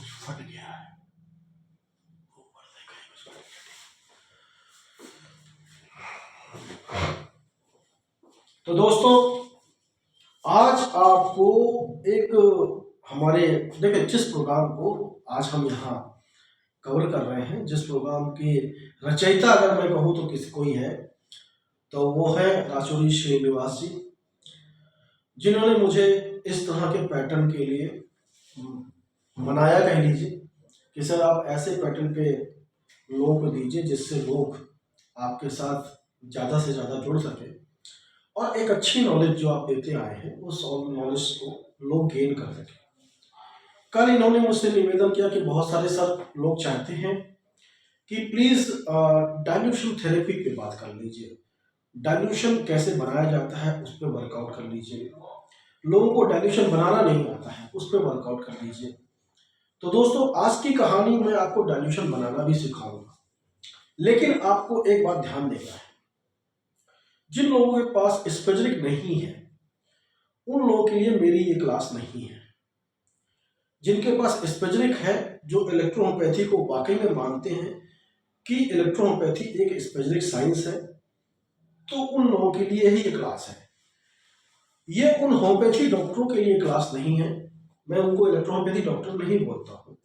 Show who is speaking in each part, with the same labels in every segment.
Speaker 1: फट गया है ऊपर से कहीं कुछ फट गया। तो दोस्तों आज आपको एक हमारे देखिए जिस प्रोग्राम को आज हम यहाँ कवर कर रहे हैं, जिस प्रोग्राम के रचयिता अगर मैं कहूँ तो किसी कोई है तो वो है राचौरी श्रीनिवास जी, जिन्होंने मुझे इस तरह के पैटर्न के लिए मनाया, कह लीजिए कि सर आप ऐसे पैटर्न पे लोगों को दीजिए जिससे लोग आपके साथ ज़्यादा से ज़्यादा जुड़ सके और एक अच्छी नॉलेज जो आप देते आए हैं उस नॉलेज को लोग गेन कर सके। कल इन्होंने मुझसे निवेदन किया कि बहुत सारे सर लोग चाहते हैं कि प्लीज़ डाइल्यूशन थेरेपी पे बात कर लीजिए, डाइल्यूशन कैसे बनाया जाता है उस पर वर्कआउट कर लीजिए, लोगों को डाइल्यूशन बनाना नहीं आता है उस पर वर्कआउट कर लीजिए। तो दोस्तों आज की कहानी में आपको डाइल्यूशन बनाना भी सिखाऊंगा, लेकिन आपको एक बात ध्यान देना है, जिन लोगों के पास स्पेसिफिक नहीं है उन लोगों के लिए मेरी ये क्लास नहीं है। जिनके पास स्पेसिफिक है, जो इलेक्ट्रोहोम्योपैथी को वाकई में मानते हैं कि इलेक्ट्रोहोम्योपैथी एक स्पेसिफिक साइंस है, तो उन लोगों के लिए ही ये क्लास है। ये उन होम्योपैथी डॉक्टरों के लिए क्लास नहीं है, मैं उनको इलेक्ट्रोहोम्योपैथी डॉक्टर नहीं बोलता हूँ।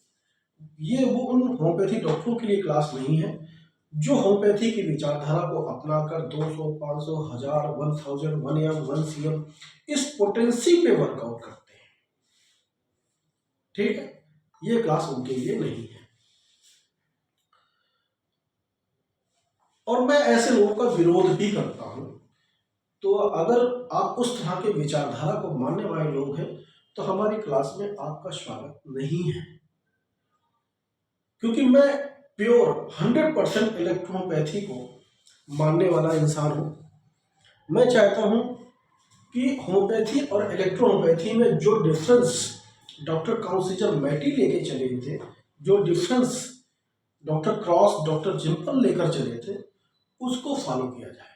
Speaker 1: ये वो उन होम्योपैथी डॉक्टरों के लिए क्लास नहीं है जो होम्योपैथी की विचारधारा को अपनाकर 200, 500, 1000, 1000, 1 1 cm इस पोटेंसी पे वर्कआउट करते हैं। ठीक है, ये क्लास उनके लिए नहीं है और मैं ऐसे लोगों का विरोध भी करता हूं। तो अगर आप उस तरह के विचारधारा को मानने वाले लोग हैं तो हमारी क्लास में आपका स्वागत नहीं है, क्योंकि मैं प्योर 100% इलेक्ट्रोहोम्योपैथी को मानने वाला इंसान हूं। मैं चाहता हूं कि होम्योपैथी और इलेक्ट्रोहोम्योपैथी में जो डिफरेंस डॉक्टर काउंसिलर मैटी लेके चले थे, जो डिफरेंस डॉक्टर क्रॉस, डॉक्टर जिम्पल लेकर चले थे, उसको फॉलो किया जाए।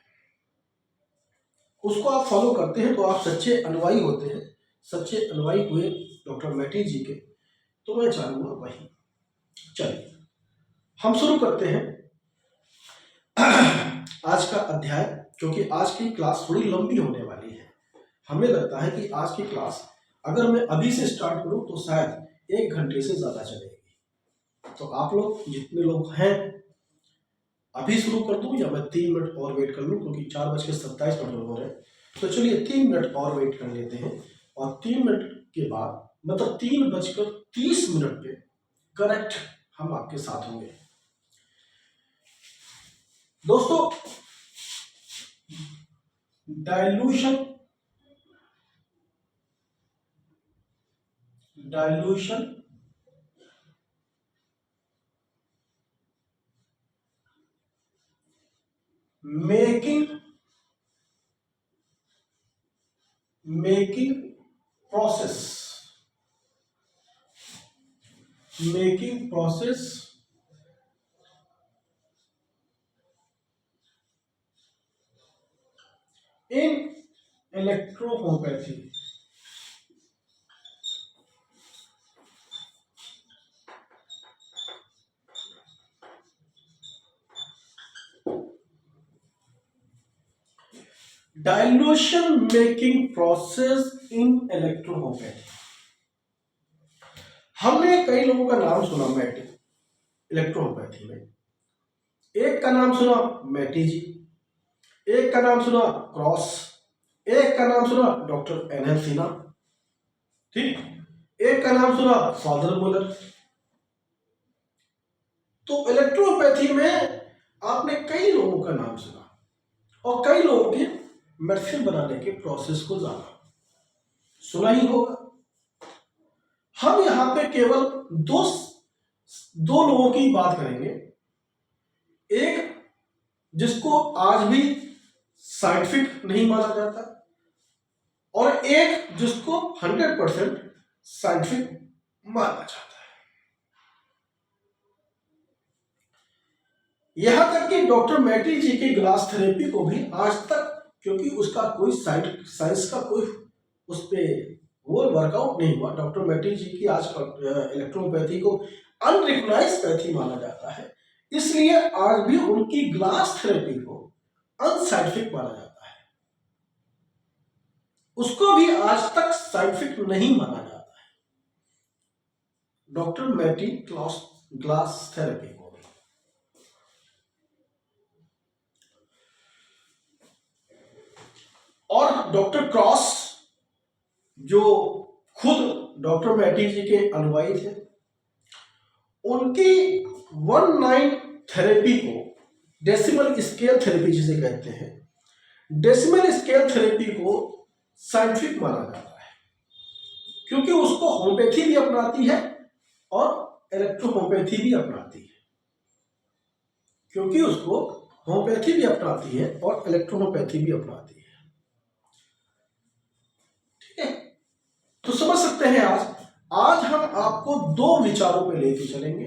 Speaker 1: उसको आप फॉलो करते हैं तो आप सच्चे अनुयायी होते हैं, सच्चे अनुयायी हुए डॉक्टर मैटी जी के, तो मैं चाहूंगा वही। चलिए हम शुरू करते हैं आज का अध्याय, क्योंकि आज की क्लास थोड़ी लंबी होने वाली है। हमें लगता है कि आज की क्लास अगर मैं अभी से स्टार्ट करूं तो शायद 1 घंटे से ज्यादा चलेगी। तो आप लोग जितने लोग हैं अभी शुरू कर दूं या मैं 3 मिनट और वेट कर लूं, क्योंकि 4:27 हो रहे हैं। तो चलिए 3 मिनट और वेट कर लेते हैं और 3 मिनट के बाद मतलब 3:30 पे करेक्ट हम आपके साथ होंगे। दोस्तों dilution making process in electrohomeopathy. Dilution making process in electrohomeopathy. हमने कई लोगों का नाम सुना मैटी इलेक्ट्रोहोम्योपैथी में। एक का नाम सुना मैटी जी, एक का नाम सुना क्रॉस, एक का नाम सुना डॉक्टर एनएल सिन्हा, ठीक, एक का नाम सुना फादर मुलर। तो इलेक्ट्रोपैथी में आपने कई लोगों का नाम सुना और कई लोगों के मेडिसिन बनाने के प्रोसेस को जाना, सुना ही होगा। हम यहां पे केवल दो लोगों की बात करेंगे, एक जिसको आज भी साइंटिफिक नहीं माना जाता और एक जिसको 100% साइंटिफिक माना जाता है। यहां तक कि डॉक्टर मैटी जी की ग्लास थेरेपी को भी आज तक, क्योंकि उसका कोई साइंस का कोई उस पे वो वर्कआउट नहीं हुआ। डॉक्टर मैटी जी की आज इलेक्ट्रोपैथी को अनरिकग्नाइज पैथी माना जाता है, इसलिए आज भी उनकी ग्लास थेरेपी को अनसाइंटिफिक माना जाता है। उसको भी आज तक साइंटिफिक नहीं माना जाता है, डॉक्टर मैटी ग्लास थेरेपी को। और डॉक्टर क्रॉस जो खुद डॉक्टर मैटी जी के अनुयायी थे, उनकी 1-9 थेरेपी को डेसिमल स्केल थेरेपी जिसे कहते हैं, डेसिमल स्केल थेरेपी को साइंटिफिक माना जाता है, क्योंकि उसको होम्योपैथी भी अपनाती है और इलेक्ट्रोहोम्योपैथी भी अपनाती है, क्योंकि उसको होम्योपैथी भी अपनाती है और इलेक्ट्रोहोम्योपैथी भी अपनाती है। ठीक है, तो समझ सकते हैं आज हम आपको दो विचारों पे लेके चलेंगे,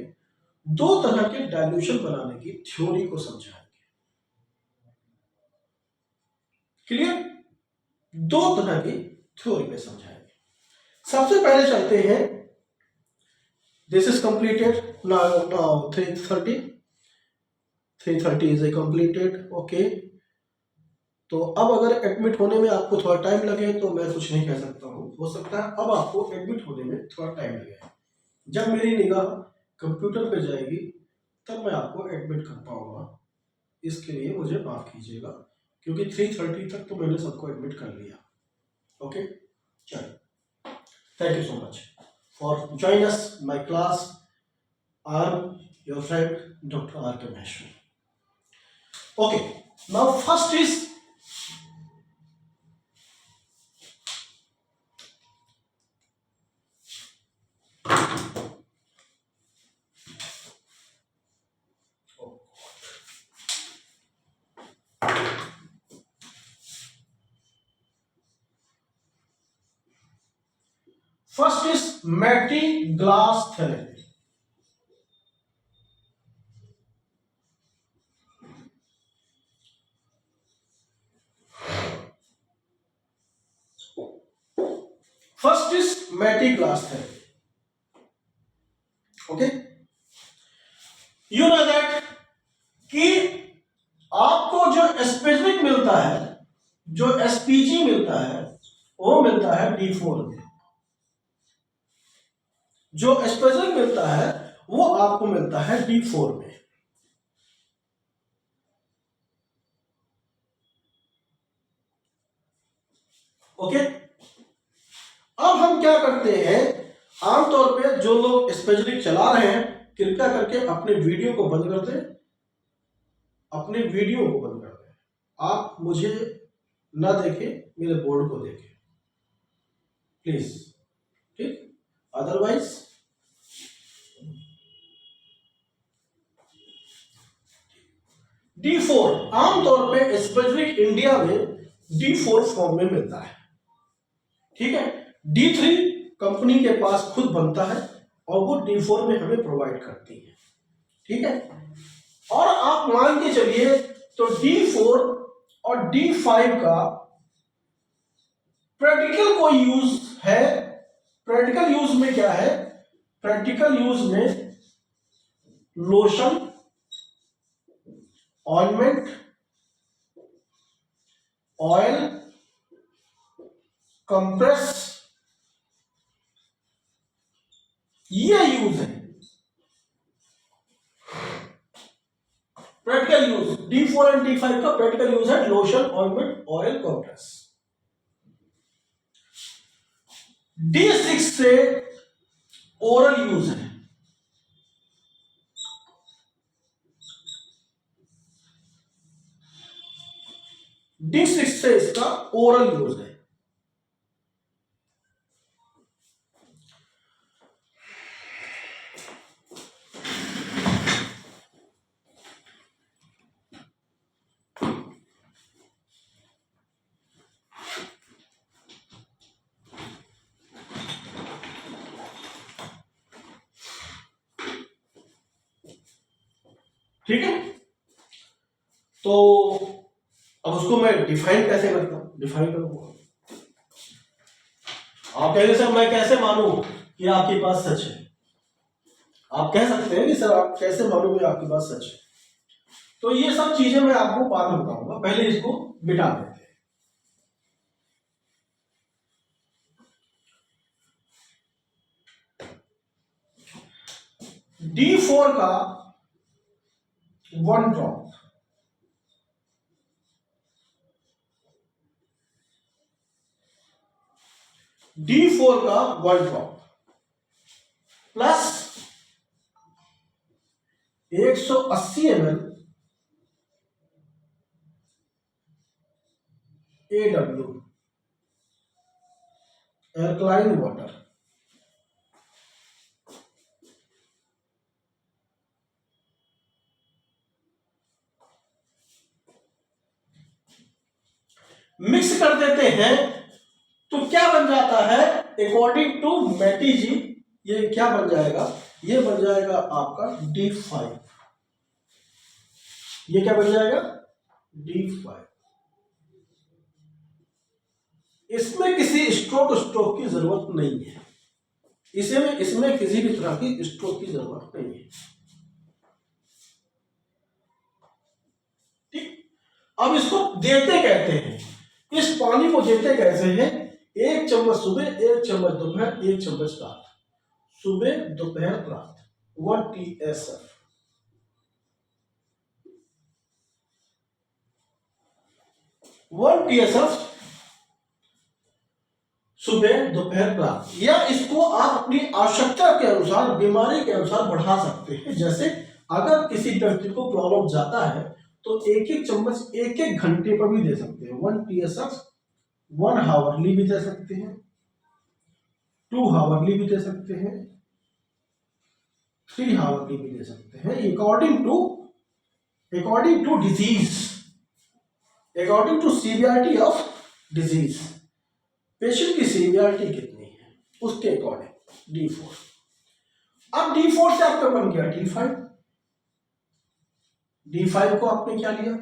Speaker 1: दो तरह के डाइल्यूशन बनाने की थ्योरी को समझाएंगे। क्लियर? दो तरह की थ्योरी पे समझाएंगे। सबसे पहले चलते हैं, this is completed now 330 is a completed. Okay, तो अब अगर एडमिट होने में आपको थोड़ा टाइम लगे तो मैं कुछ नहीं कह सकता हूँ, हो सकता है अब आपको एडमिट होने में थोड़ा टाइम लगे। जब मेरी निगाह कंप्यूटर पे जाएगी तब मैं आपको एडमिट कर पाऊंगा, इसके लिए मुझे माफ कीजिएगा, क्योंकि 3:30 तक तो मैंने सबको एडमिट कर लिया। ओके, चलो, thank you so much for join us my class. I am your friend doctor R K Maheshwari. Okay, now first is मैटी ग्लास थेरेपी। फर्स्ट इज मैटी glass therapy. Okay, you know that कि आपको जो specific मिलता है, जो SPG मिलता है, वो मिलता है D4 में। जो स्पेसिफिक मिलता है वो आपको मिलता है D4 में। ओके, अब हम क्या करते हैं, आमतौर पे जो लोग स्पेसिफिक चला रहे हैं, कृपया करके अपने वीडियो को बंद कर दें, अपने वीडियो को बंद कर दें। आप मुझे ना देखें, मेरे बोर्ड को देखें प्लीज, ठीक? अदरवाइज D4 आमतौर पे स्पेसिफिक इंडिया में D4 फॉर्म में मिलता है। ठीक है, D3 कंपनी के पास खुद बनता है और वो D4 में हमें प्रोवाइड करती है। ठीक है, और आप मान के चलिए तो D4 और D5 का प्रैक्टिकल कोई यूज है? प्रैक्टिकल यूज में क्या है? प्रैक्टिकल यूज में लोशन, ऑइंटमेंट, ऑयल, कंप्रेस, ये यूज है practical use. D4 and D5 का प्रैक्टिकल यूज है lotion, ointment, oil, compress. D6 से ओरल यूज है। D6 से इसका ओरल यूज है। ठीक है, तो अब उसको मैं डिफाइन कैसे करता हूं? डिफाइन करूंगा, आप कहेंगे सर मैं कैसे मानूं कि आपकी बात सच है? आप कह सकते हैं कि सर आप कैसे मालूम कि आपकी बात सच है? तो ये सब चीजें मैं आपको बाद में बताऊंगा, पहले इसको मिटा देते हैं। D4 का 1 ड्रॉप D4 का 1 drop plus 180 ml AW alkaline water, mix कर देते हैं तो क्या बन जाता है? अकॉर्डिंग टू मैटी जी ये क्या बन जाएगा? ये बन जाएगा आपका D5। ये क्या बन जाएगा? D5। इसमें किसी स्ट्रोक की जरूरत नहीं है, इसमें किसी भी तरह की स्ट्रोक की जरूरत नहीं है। ठीक, अब इसको देते कहते हैं, इस पानी को देते कैसे हैं? 1 चम्मच सुबह, 1 चम्मच दोपहर, 1 चम्मच रात, सुबह दोपहर रात, 1 TSF। सुबह दोपहर रात, या इसको आप अपनी आवश्यकता के अनुसार, बीमारी के अनुसार बढ़ा सकते हैं। जैसे अगर किसी व्यक्ति को प्रॉब्लम जाता है तो 1-1 चम्मच 1-1 घंटे पर भी दे सकते हैं। 1 TSF 1 हावरली भी दे सकते हैं, 2 हावरली भी दे सकते हैं, 3 हावरली भी दे सकते हैं, according to disease, according to severity of disease, patient की सीवियरिटी कितनी है उसके अकॉर्डिंग D4। अब D4 से आपका बन गया D5। D5 को आपने क्या लिया?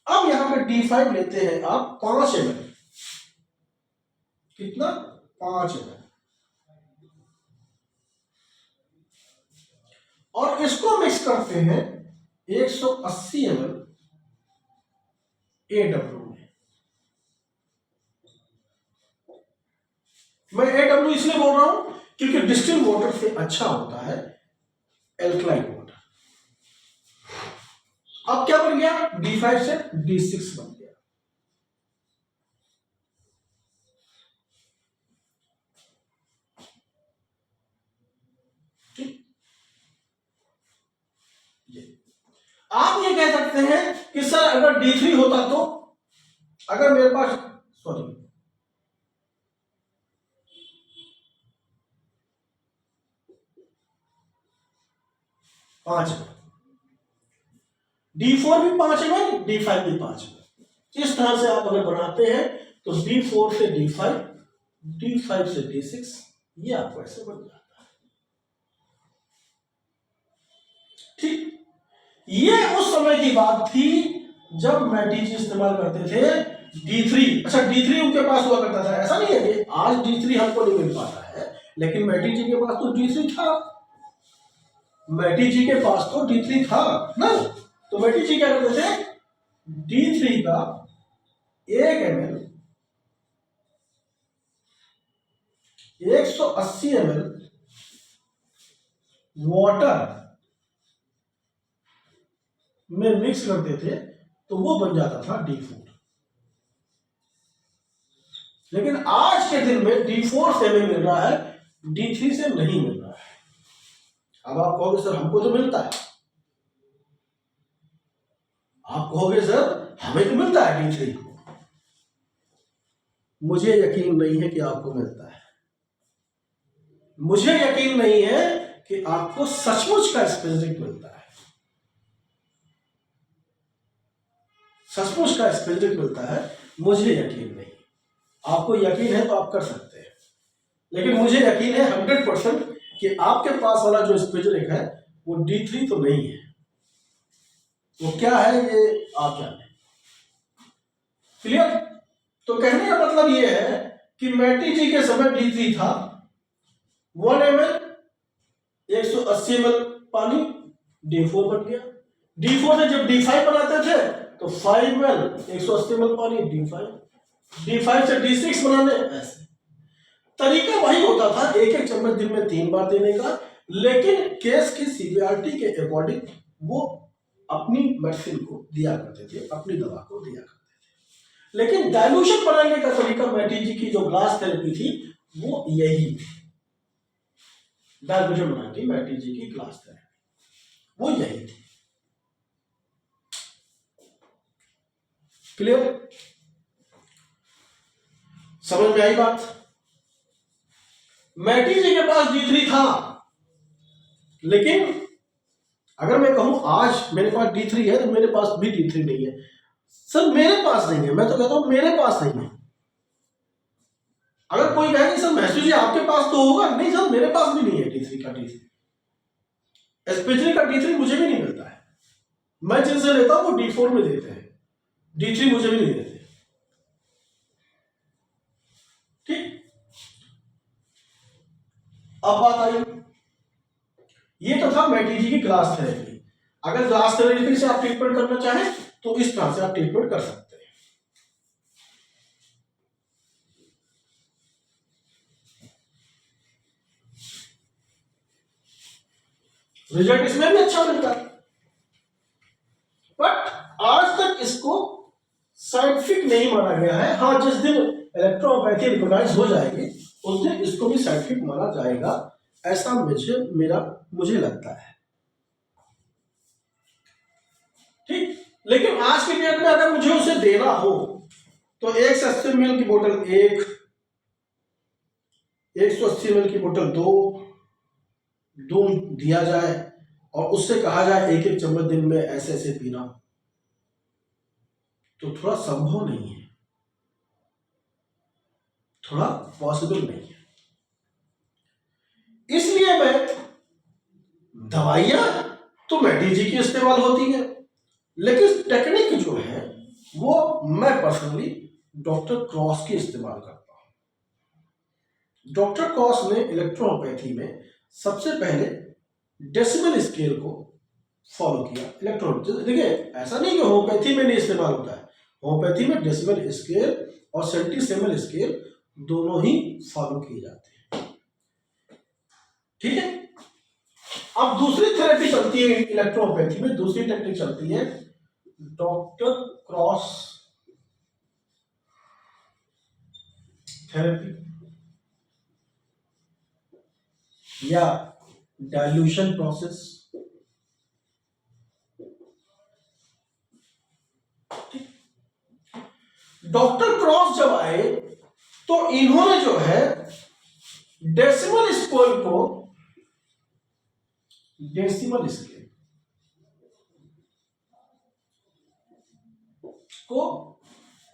Speaker 1: अब यहां पे D5 लेते हैं आप 5 ml। कितना? 5 ml। और इसको मिक्स करते हैं 180 ml AW में। मैं AW इसलिए बोल रहा हूं क्योंकि डिस्टिल वाटर से अच्छा होता है एल्कलाइन वाटर। अब क्या बन गया? D5 से D6 बन गया। ठीक, आप ये कह सकते हैं कि सर अगर D3 होता तो, अगर मेरे पास सॉरी 5 D4 भी 5 ml, D5 भी 5 ml। इस तरह से आप अगर बनाते हैं तो D4 से D5, D5 से D6, ये आपको ऐसे बन जाता है। ठीक, ये उस समय की बात थी जब मैटी जी इस्तेमाल करते थे D3। अच्छा, D3 उनके पास हुआ करता था, ऐसा नहीं है कि आज D3 हमको नहीं मिल पाता है, लेकिन मैटी जी के पास तो D3 था। मैटी जी के पास तो D3 था ना, तो मैटी जी क्या करते थे? D3 का 1 ml 180 ml वाटर में मिक्स करते थे तो वो बन जाता था D4। लेकिन आज के दिन में D4 से हमें मिल रहा है, D3 से नहीं मिल रहा है। अब आप कहोगे सर हमको तो मिलता है, आप कहोगे सर हमें तो मिलता है D3। मुझे यकीन नहीं है कि आपको मिलता है, मुझे यकीन नहीं है कि आपको सचमुच का स्पेसिफिक मिलता है, सचमुच का स्पेसिफिक मिलता है, मुझे यकीन नहीं। आपको यकीन है तो आप कर सकते हैं, लेकिन मुझे यकीन है 100% कि आपके पास वाला जो स्पेसिफिक है वो D3 तो नहीं है। वो क्या है ये आप जाने। क्लियर? तो कहने का मतलब ये है कि मैटी जी के समय D3 था 1 ml 180 ml पानी, D4 बन गया। D4 से जब D5 बनाते थे तो 5 ml 180 ml पानी, D5 से D6 बनाने, ऐसे तरीका वही होता था, एक एक चम्मच दिन में 3 बार देने का, लेकिन केस की सीवियरिटी के अकॉर्डिंग वो अपनी मेडिसिन को दिया करते थे, अपनी दवा को दिया करते थे। लेकिन डाइल्यूशन बनाने का तरीका मैटी जी की जो ग्लास थेरेपी थी वो यही थी। डाइल्यूशन बनाने की मैटी जी की ग्लास थेरेपी वो यही थी। क्लियर? समझ में आई बात? मैटी जी के पास D3 था, लेकिन अगर मैं कहूं आज मेरे पास D3 है तो मेरे पास भी D3 नहीं है। सर मेरे पास नहीं है, मैं तो कहता हूं मेरे पास नहीं है। अगर कोई कहे सर महसूस जी आपके पास तो होगा, नहीं सर मेरे पास भी नहीं है D3 का D3, एस्पेशली का D3 मुझे भी नहीं मिलता है। मैं जिनसे लेता हूं वो D4 में देते हैं, D3 मुझे भी नहीं देते। ठीक, अब बात आई, ये तो था मैटी जी की ग्लास थेरेपी। अगर ग्लास थेरेपी से आप ट्रीटमेंट करना चाहें तो इस तरह से आप ट्रीटमेंट कर सकते हैं। रिजल्ट इसमें भी अच्छा मिलता है, बट आज तक इसको साइंटिफिक नहीं माना गया है। हाँ, जिस दिन इलेक्ट्रोपैथी रिकॉग्नाइज हो जाएगी उस दिन इसको भी साइंटिफिक माना जाएगा, ऐसा मुझे लगता है। ठीक, लेकिन आज की डेट में अगर मुझे उसे देना हो तो 180 ml की बोतल 1, 180 ml की बोतल 2 दूध दिया जाए और उससे कहा जाए एक एक चम्मच दिन में ऐसे ऐसे पीना, तो थोड़ा संभव नहीं है, थोड़ा पॉसिबल नहीं है। इसलिए मैं दवाइयां तो मैटी जी की इस्तेमाल होती है, लेकिन टेक्निक जो है वो मैं पर्सनली डॉक्टर क्रॉस की इस्तेमाल करता हूं। डॉक्टर क्रॉस ने इलेक्ट्रोपैथी में सबसे पहले डेसिमल स्केल को फॉलो किया। इलेक्ट्रोपैथी देखिए, ऐसा नहीं कि होम्योपैथी में नहीं इस्तेमाल होता है, होम्योपैथी में डेसिमल स्केल और सेंटीसिमल स्केल दोनों ही फॉलो किए जाते हैं। ठीक है, अब दूसरी थेरेपी चलती है इलेक्ट्रोपैथी में, दूसरी टेक्निक चलती है डॉक्टर क्रॉस थेरेपी या डाइल्यूशन प्रोसेस। डॉक्टर क्रॉस जब आए तो इन्होंने जो है डेसिमल स्केल को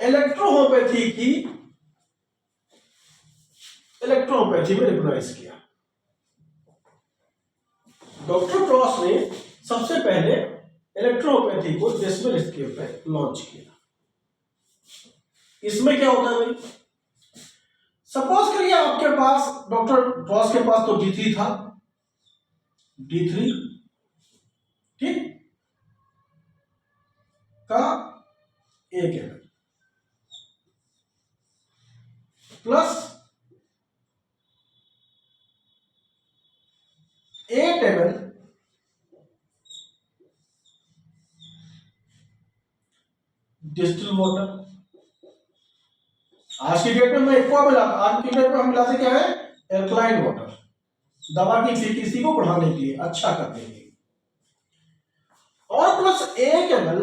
Speaker 1: इलेक्ट्रोहोम्योपैथी में रिकॉग्नाइज किया। डॉक्टर क्रॉस ने सबसे पहले इलेक्ट्रोपैथी को डेसिमल स्केल पे लॉन्च किया। इसमें क्या होता है भाई, सपोज करिए आपके पास, डॉक्टर क्रॉस के पास तो D3 था, D3 ठीक का 1 ml plus 8 ml distil water. आज की डेट में मैं एक्वा मिलाता, आज की डेट में हम मिलाते क्या है, एल्कलाइन वाटर, दवा की एफिशिएंसी को बढ़ाने के लिए, अच्छा करने के लिए, और प्लस 1 ml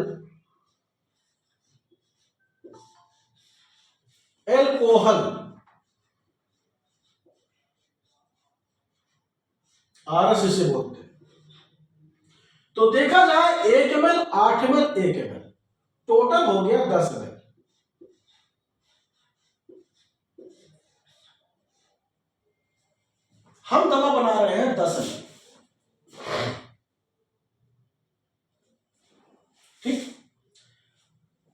Speaker 1: एल्कोहल, आरएस इसे बोलते हैं। तो देखा जाए 1 ml 8 ml 1 ml टोटल हो गया 10 ml। हम दवा बना रहे हैं 10 ml। ठीक,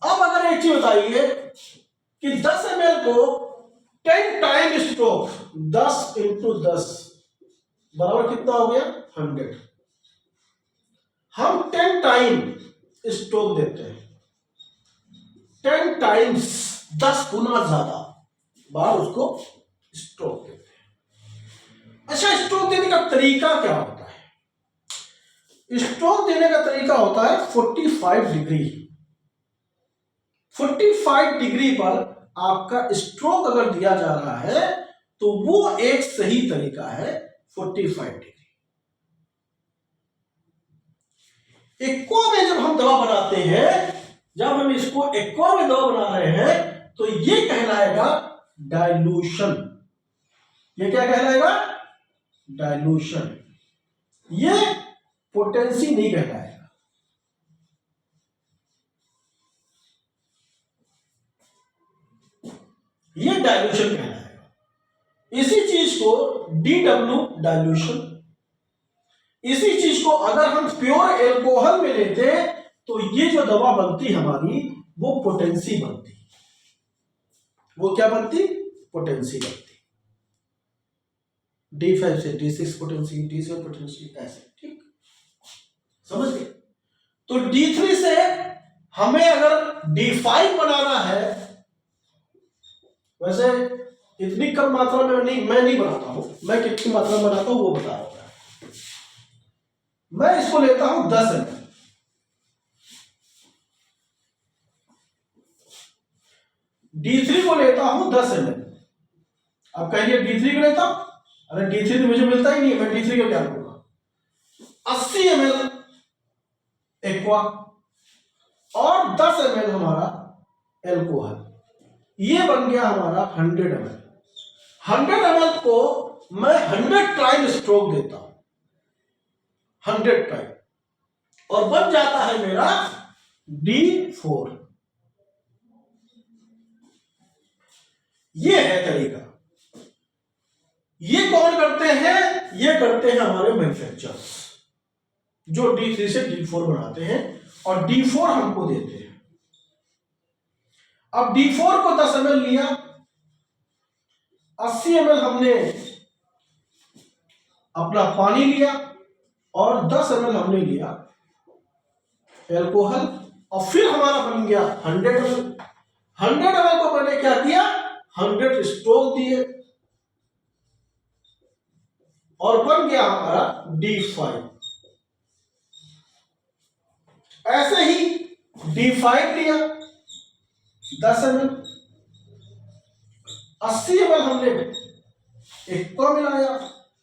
Speaker 1: अब अगर एक चीज बताइए कि 10 ml को 10 स्ट्रोक 10 इंटू 10 बराबर कितना हो गया 100। हम 10 टाइम स्ट्रोक देते हैं, 10 टाइम्स 10 गुना ज्यादा बार उसको स्ट्रोक देते हैं। अच्छा, स्ट्रोक देने का तरीका क्या होता है? स्ट्रोक देने का तरीका होता है 45 डिग्री। 45 डिग्री पर आपका स्ट्रोक अगर दिया जा रहा है तो वो एक सही तरीका है 45 डिग्री। एक्वा में जब हम दवा बनाते हैं, जब हम इसको एक्वा में दवा बना रहे हैं तो ये कहलाएगा डाइल्यूशन। ये क्या कहलाएगा? डाइल्यूशन। ये पोटेंसी नहीं कहलाएगा। ये डाइल्यूशन कहलाएगा। इसी चीज को DW डाइल्यूशन, इसी चीज को अगर हम प्योर एल्कोहल में लेते तो ये जो दवा बनती हमारी वो पोटेंसी बनती। वो क्या बनती? पोटेंसी बनती। D5 से D6 पोटेंसी, D7 पोटेंसी, ऐसे। ठीक, समझ गए? तो D3 से हमें अगर D5 बनाना है, वैसे इतनी कम मात्रा में मैं नहीं बनाता हूं, मैं कितनी मात्रा में बनाता हूं वो बता रहा हूं। मैं इसको लेता हूं 10 ml। D3 को लेता हूं 10 ml। अब कहिए D3 को लेता हूं, अरे D3 तो मुझे मिलता ही नहीं है, मैं D3 को क्या करूंगा? 80 ml एक्वा और 10 ml हमारा एल्कोहल, ये बन गया हमारा 100 ml। 100 ml को मैं 100 टाइम स्ट्रोक देता हूं, 100 टाइम, और बन जाता है मेरा D4। ये है तरीका। ये कौन करते हैं? ये करते हैं हमारे मैन्युफैक्चरर्स, जो D3 से D4 बनाते हैं और D4 हमको देते हैं। अब D4 को 10 ml लिया, 80 ml हमने अपना पानी लिया और 10 ml हमने लिया एल्कोहल, और फिर हमारा बन गया 100 ml। 100 ml को मैंने क्या किया? 100 स्ट्रोक दिए और बन गया हमारा D5। ऐसे ही D5 लिया 10 ml, 80 ml हमने एक को मिलाया,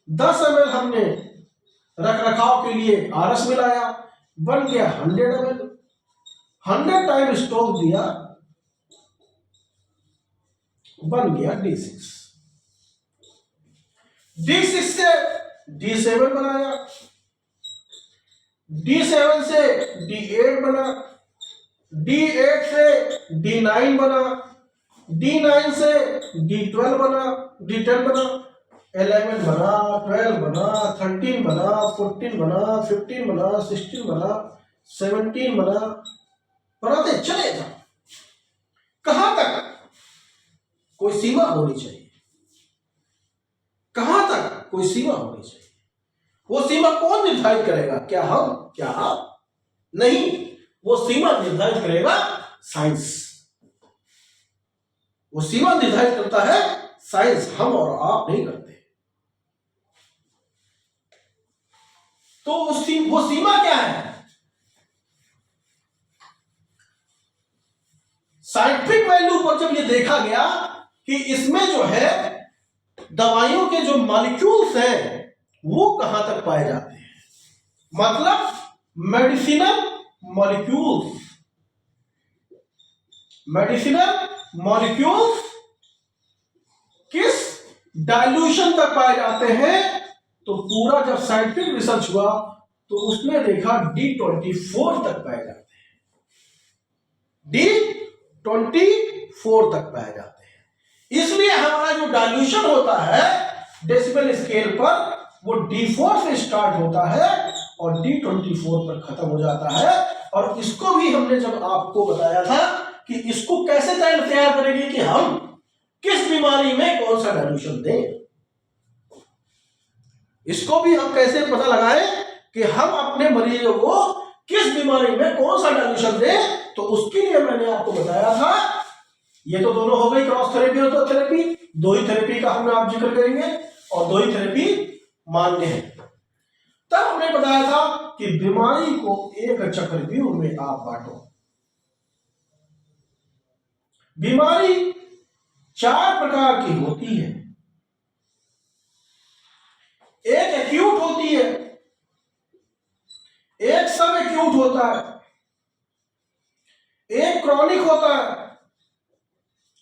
Speaker 1: 10 ml हमने रख रखाव के लिए RS मिलाया, बन गया 100 ml। 100 टाइम स्ट्रोक दिया, बन गया D6। D6 से D7 बनाया, D7 से D8 बना, D8 से D9 बना, D9 से D12 बना, D10 बना, 11 बना, 12 बना, 13 बना, 14 बना, 15 बना, 16 बना, 17 बना, बनाते चले जाओ। कहां तक? कोई सीमा होनी चाहिए। कहां तक? कोई सीमा होनी चाहिए। वो सीमा कौन निर्धारित करेगा? क्या हम? क्या आप? नहीं, वो सीमा निर्धारित करेगा साइंस। वो सीमा निर्धारित करता है साइंस, हम और आप नहीं करते। तो वो सीमा क्या है? साइंटिफिक वैल्यू पर जब ये देखा गया कि इसमें जो है दवाइयों के जो मॉलिक्यूल्स हैं वो कहां तक पाए जाते हैं, मतलब मेडिसिनल मॉलिक्यूल्स, मेडिसिनल मॉलिक्यूल्स किस डाइल्यूशन तक पाए जाते हैं, तो पूरा जब साइंटिफिक रिसर्च हुआ तो उसने देखा D24 तक पाए जाते हैं, D24 तक पाए जाते हैं। इसलिए हमारा जो डाइल्यूशन होता है डेसिबल स्केल पर वो D4 से स्टार्ट होता है और D24 पर खत्म हो जाता है। और इसको भी हमने जब आपको बताया था कि इसको कैसे तैयार करेंगे कि हम किस बीमारी में कौन सा डाइल्यूशन दें। इसको भी हम कैसे पता लगाएं कि हम अपने मरीजों को किस बीमारी में कौन सा डाइल्यूशन दें। तो उसके लिए मैंने आपको बताया था, ये तो दोनों हो गई क्रॉस थेरेपी और तो थेरेपी, दो ही थेरेपी का हमने आप जिक्र करेंगे और दो ही थेरेपी मान्य है। तब हमने बताया था कि बीमारी को एक चक्रव्यूह में आप बांटो। बीमारी 4 प्रकार की होती है। एक एक्यूट होती है, एक सब एक्यूट होता है, एक क्रॉनिक होता है,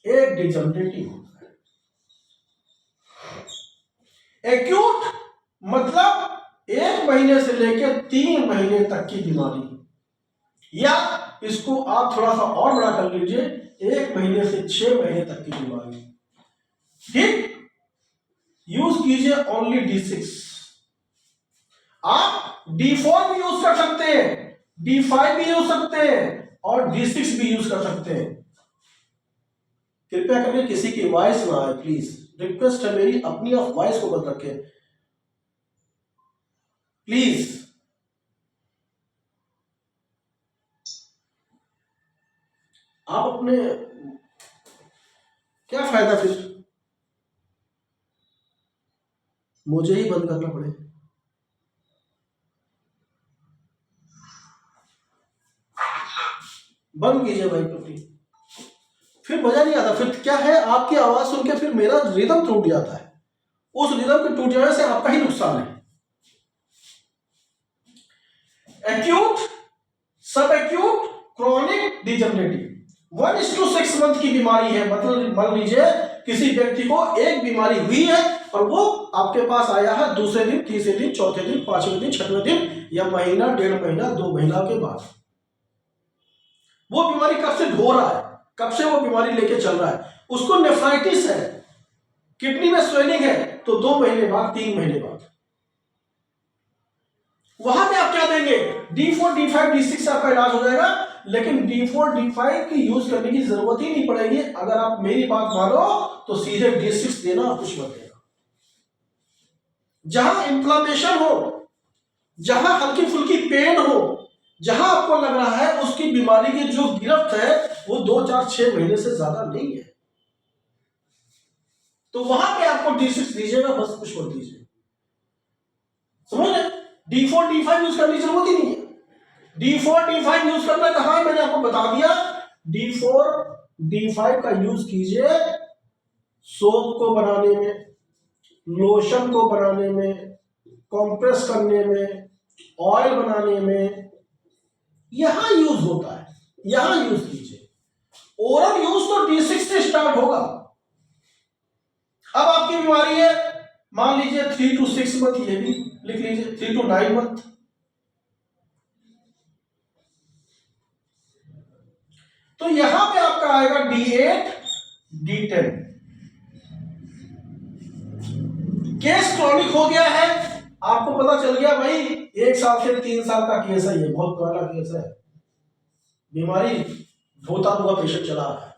Speaker 1: एक डिजनरेटिव होता है। एक्यूट मतलब 1 महीने से लेकर 3 महीने तक की बीमारी, या इसको आप थोड़ा सा और बड़ा कर लीजिए, 1 महीने से 6 महीने तक की बीमारी। ठीक, यूज कीजिए ओनली D6। आप D4 भी यूज कर सकते हैं, D5 भी यूज सकते हैं और D6 भी यूज कर सकते हैं। कृपया करके किसी की वॉइस ना आए, प्लीज रिक्वेस्ट है मेरी, अपनी आप वॉइस को बंद रखें प्लीज। आप अपने, क्या फायदा फिर मुझे ही बंद करना पड़े। बंद कीजिए भाई प्लीज, फिर मजा नहीं आता। फिर क्या है, आपकी आवाज सुन के फिर मेरा रिदम टूट जाता है, उस रिदम के टूट जाने से आपका ही नुकसान है। एक्यूट, सब एक्यूट, क्रॉनिक, डिजनरेटिव 1:6 मंथ की बीमारी है। मतलब मान लीजिए किसी व्यक्ति को एक बीमारी हुई है और वो आपके पास आया है दूसरे दिन, तीसरे दिन, चौथे दिन, 5वें दिन, 6वें दिन या महीना, 1.5 महीना, 2 महीना के बाद। वो बीमारी कब से ढो रहा है, कब से वो बीमारी लेके चल रहा है, उसको नेफ्राइटिस है, किडनी में स्वेलिंग है, तो 2 महीने बाद, 3 महीने बाद वहां पे आप क्या देंगे, D4, D5, D6 से आपका इलाज हो जाएगा। लेकिन D4, D5 की यूज करने की जरूरत ही नहीं पड़ेगी। अगर आप मेरी बात मानो तो सीधे D6 देना, कुछ मत देना। जहां इंफ्लेमेशन हो, जहां हल्की फुल्की पेन हो, जहां आपको लग रहा है उसकी बीमारी की जो गिरफ्त है वो 2, 4, 6 महीने से ज्यादा नहीं है, तो वहां पे आपको D6 दीजिएगा, बस कुछ मत दीजिए। समझ रहे? D4, D5 यूज करने की जरूरत ही नहीं है। D4, D5 यूज करना कहां है, मैंने आपको बता दिया। D4, D5 का यूज कीजिए सोप को बनाने में, लोशन को बनाने में, कंप्रेस करने में, ऑयल बनाने में, यहां यूज होता है, यहां यूज कीजिए। ओरल यूज तो D6 से स्टार्ट होगा। अब आपकी बीमारी है मान लीजिए 3 to 6 मंथ, ये भी लिख लीजिए 3 to 9 मंथ। तो यहां पे आपका आएगा D8, D10। केस क्रॉनिक हो गया है, आपको पता चल गया भाई 1 साल से 3 साल का केस है, ये बहुत पुराना केस है, बीमारी धोता हुआ पेशेंट चला रहा है।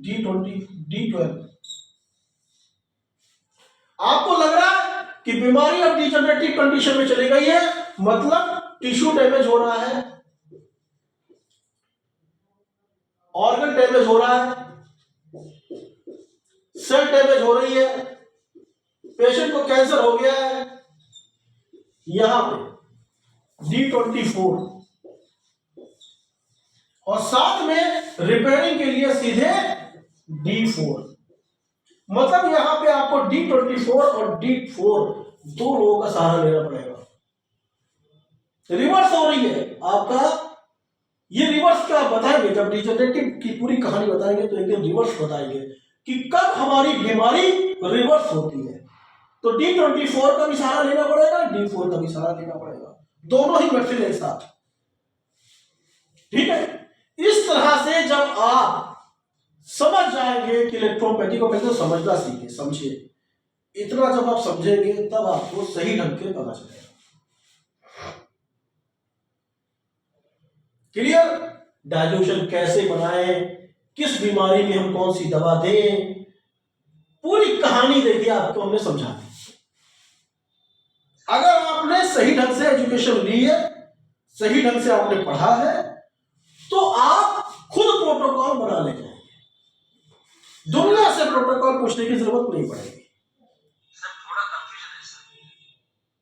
Speaker 1: D20, D12 आपको लग रहा है कि बीमारी अब डिजनरेटिव कंडीशन में चली गई है, मतलब टिश्यू डैमेज हो रहा है, ऑर्गन डैमेज हो रहा है, सेल डैमेज हो रही है, पेशेंट को कैंसर हो गया है। यहां पे D24 और साथ में रिपेयरिंग के लिए सीधे D4। मतलब यहां पे आपको D24 और D4 दो लोगों का सहारा लेना पड़ेगा। रिवर्स हो रही है आपका, ये रिवर्स का बताएंगे जब डिजनरेटिव की पूरी कहानी बताएंगे तो एकदम रिवर्स बताएंगे कि कब हमारी बीमारी रिवर्स होती है। तो D24 का भी सहारा लेना पड़ेगा, D4 का भी सहारा लेना पड़ेगा, दोनों ही मेडिसिन एक साथ। ठीक है, इस तरह से जब आप समझ जाएंगे कि इलेक्ट्रोपैथी को पहले तो समझना सीखे, समझिए, इतना जब आप समझेंगे तब आपको सही ढंग के पता चलेगा। क्लियर? डाइल्यूशन कैसे बनाएं, किस बीमारी में हम कौन सी दवा दें, पूरी कहानी देखिए आपको हमने समझा दी। अगर आपने सही ढंग से एजुकेशन ली है, सही ढंग से आपने पढ़ा है, तो आप खुद प्रोटोकॉल बना ले जाएंगे, दुनिया से प्रोटोकॉल पूछने की जरूरत नहीं पड़ेगी।
Speaker 2: सर थोड़ा कंफ्यूजन है सर,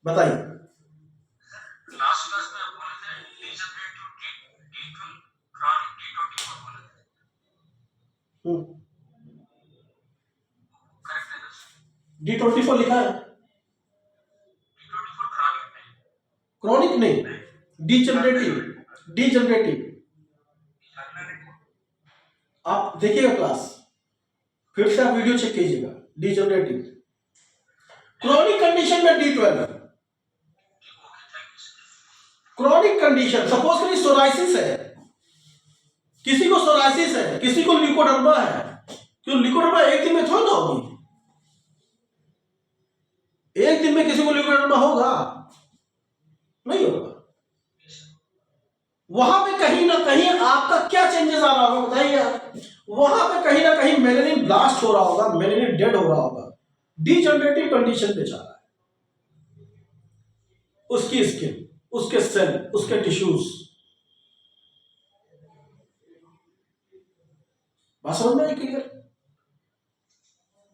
Speaker 1: बताइए।
Speaker 2: लास्ट क्लास में आप बोले थे डीजनरेटिव D12 क्रॉनिक D24 बोले थे, करेक्ट है ना सर?
Speaker 1: D24 लिखा है,
Speaker 2: D24 क्रॉनिक नहीं,
Speaker 1: क्रॉनिक नहीं, डीजनरेटिव, डीजनरेटिव। आप देखिएगा क्लास, फिर से आप वीडियो चेक कीजिएगा। डीजनरेटिव, क्रॉनिक कंडीशन में D12, क्रॉनिक कंडीशन, सपोज करिए सोराइसिस है, किसी को सोराइसिस है, किसी को ल्यूकोडर्मा है, क्यों ल्यूकोडर्मा एक दिन में थोड़ा ना होगी, एक दिन में किसी को ल्यूकोडर्मा होगा? नहीं होगा। वहां पे कहीं ना कहीं आपका क्या चेंजेस आ रहा होगा बताइए आप? वहां पे कहीं ना कहीं मेलेनिन ब्लास्ट हो रहा होगा, मेलेनिन डेड हो रहा होगा, डीजनरेटिव कंडीशन पे जा रहा है। उसकी स्किन, उसके सेल, उसके टिश्यूज, बात समझ में आई क्लियर?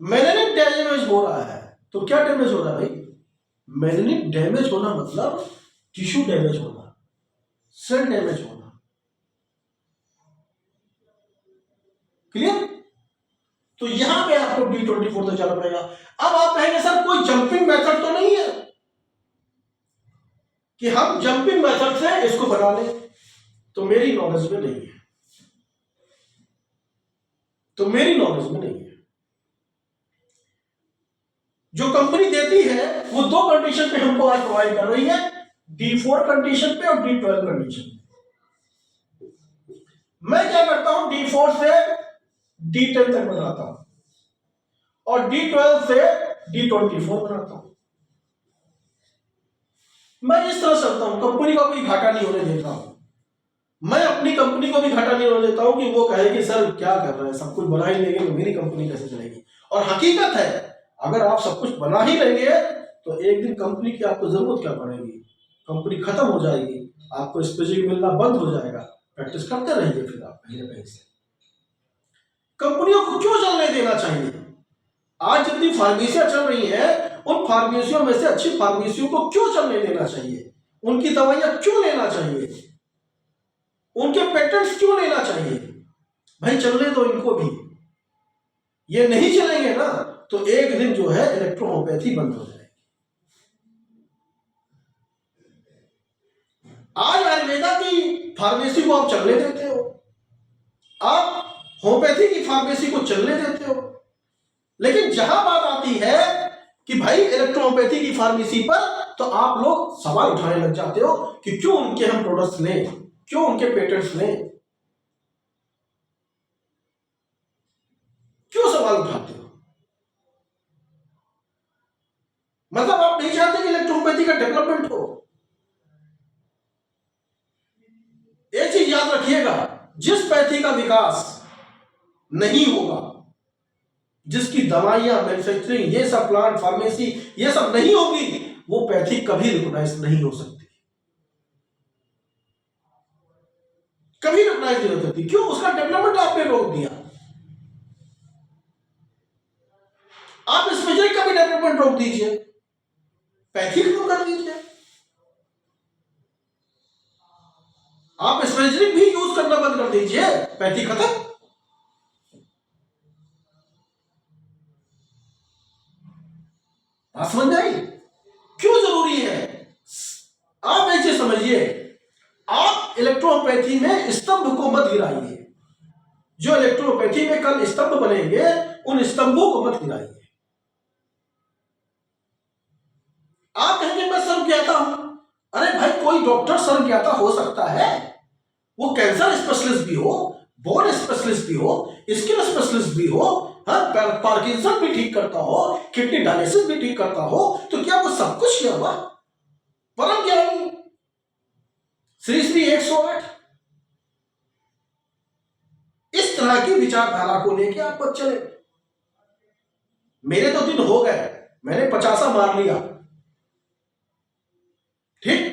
Speaker 1: मेलेनिन डैमेज हो रहा है, तो क्या डैमेज हो रहा है भाई? मेलेनिन डैमेज होना मतलब टिश्यू डैमेज होना, सेल डैमेज होना, क्लियर? तो यहां पे आपको D24 तो चल पड़ेगा। अब आप कहेंगे सर कोई जंपिंग मेथड तो नहीं है कि हम जंपिंग मेथड से इसको बना लें? तो मेरी नॉलेज में नहीं है, तो मेरी नॉलेज में नहीं है। जो कंपनी देती है वो दो कंडीशन पे हमको आज प्रोवाइड कर रही है, D4 कंडीशन पे और D12 कंडीशन पे। मैं क्या करता हूं, D4 से D10 तक बनाता हूं और D12 से D24 बनाता हूं। मैं इस तरह चलता हूं, कंपनी का कोई घाटा नहीं होने देता हूं। मैं अपनी कंपनी को भी घाटा नहीं होने देता हूं कि वो कहे कि सर क्या कर रहे हैं, सब कुछ बना ही लेंगे तो मेरी कंपनी कैसे चलेगी। और हकीकत है, अगर आप सब कुछ बना ही लेंगे तो एक दिन कंपनी की आपको जरूरत क्या पड़ेगी, कंपनी खत्म हो जाएगी, आपको स्पेशल मिलना बंद हो जाएगा। प्रैक्टिस करते रहिए, फिर आप कहीं ना कहीं से कंपनियों को क्यों चलने देना चाहिए? आज जितनी फार्मेसियां चल रही हैं, उन फार्मेसियों में से अच्छी फार्मेसियों को क्यों चलने देना चाहिए? उनकी दवाइयां क्यों लेना चाहिए? उनके पेटेंट्स क्यों लेना चाहिए? भाई चलने दो इनको भी। ये नहीं चलेंगे ना तो एक दिन जो है इलेक्ट्रोहोम्योपैथी बंद हो जाएगी। आज आयुर्वेदा की फार्मेसी को आप चलने देते हो, आप होम्योपैथी की फार्मेसी को चलने देते हो, लेकिन जहां बात आती है कि भाई इलेक्ट्रोहोम्योपैथी की फार्मेसी पर, तो आप लोग सवाल उठाने लग जाते हो कि क्यों उनके हम प्रोडक्ट्स लें, क्यों उनके पेटेंट्स लें, क्यों सवाल उठाते हो? मतलब आप नहीं चाहते कि इलेक्ट्रोपैथी का डेवलपमेंट हो। एक चीज याद रखिएगा, जिस पैथी का विकास नहीं होगा, जिसकी दवाइयां, मैन्युफैक्चरिंग, ये सब प्लांट, फार्मेसी, ये सब नहीं होगी, वो पैथी कभी रिकॉग्नाइज नहीं हो सकती, कभी रिकॉग्नाइज नहीं हो सकती। क्यों? उसका डेवलपमेंट आपने रोक दिया। आप स्पेशलिस्ट का भी डेवलपमेंट रोक दीजिए, पैथी खत्म कर दीजिए। आप स्पेशलिस्ट भी यूज करना बंद कर दीजिए, पैथी खत्म। बात समझ आई? क्यों जरूरी है? आप एक चीज समझिए, आप इलेक्ट्रोपैथी में स्तंभ को मत गिराइए। जो इलेक्ट्रोपैथी में कल स्तंभ बनेंगे, उन स्तंभों को मत गिराइए। आप कहेंगे मैं सर्वज्ञाता हूं। अरे भाई, कोई डॉक्टर सर्वज्ञाता हो सकता है, वो कैंसर स्पेशलिस्ट भी हो, बोन स्पेशलिस्ट भी हो, स्किन स्पेशलिस्ट भी हो, पार्किंसन भी ठीक करता हो, किडनी डायलिसिस भी ठीक करता हो, तो क्या वो सब कुछ किया हुआ? परम ज्ञानी श्री श्री 108। इस तरह की विचारधारा को लेके आप मत चले। मेरे तो दिन हो गए, मैंने 50 मार लिया, ठीक।